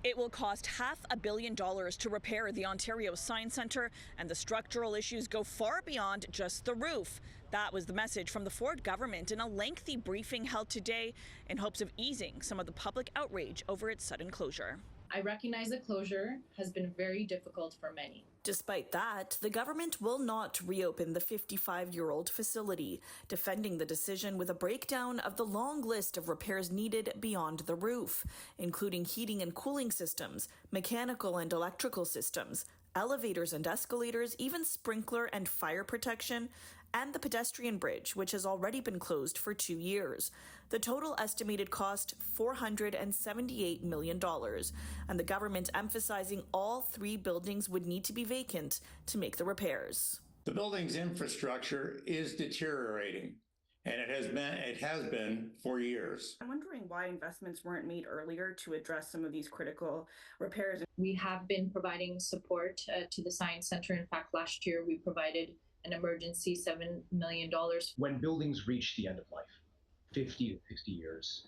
It will cost $500 million to repair the Ontario Science Centre, and the structural issues go far beyond just the roof. That was the message from the Ford government in a lengthy briefing held today in hopes of easing some of the public outrage over its sudden closure. I recognize the closure has been very difficult for many. Despite that, the government will not reopen the 55-year-old facility, defending the decision with a breakdown of the long list of repairs needed beyond the roof, including heating and cooling systems, mechanical and electrical systems, elevators and escalators, even sprinkler and fire protection, and the pedestrian bridge, which has already been closed for 2 years. The total estimated cost, $478 million, and the government emphasizing all 3 buildings would need to be vacant to make the repairs. The building's infrastructure is deteriorating, and it has been for years. I'm wondering why investments weren't made earlier to address some of these critical repairs. We have been providing support to the Science Centre. In fact, last year we provided an emergency $7 million. When buildings reach the end of life, 50 to 60 years,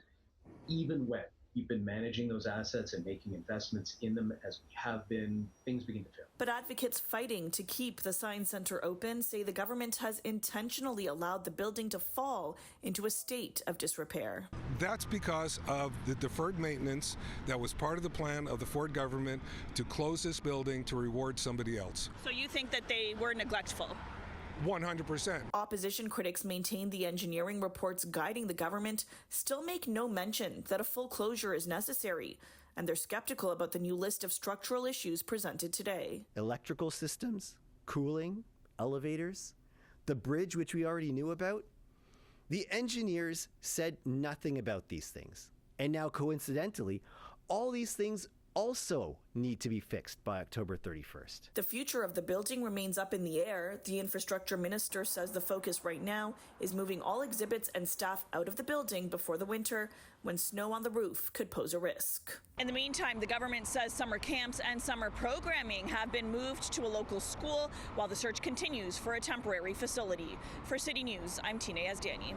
even when you've been managing those assets and making investments in them as we have been, things begin to fail. But advocates fighting to keep the Science Centre open say the government has intentionally allowed the building to fall into a state of disrepair. That's because of the deferred maintenance that was part of the plan of the Ford government to close this building to reward somebody else. So you think that they were neglectful? 100%. Opposition critics maintain the engineering reports guiding the government still make no mention that a full closure is necessary, and they're skeptical about the new list of structural issues presented today. Electrical systems, cooling, elevators, the bridge, which we already knew about. The engineers said nothing about these things. And now, coincidentally, all these things also need to be fixed by October 31st. The future of the building remains up in the air. The infrastructure minister says the focus right now is moving all exhibits and staff out of the building before the winter, when snow on the roof could pose a risk. In the meantime, the government says summer camps and summer programming have been moved to a local school while the search continues for a temporary facility. For City News, I'm Tina Yazdani.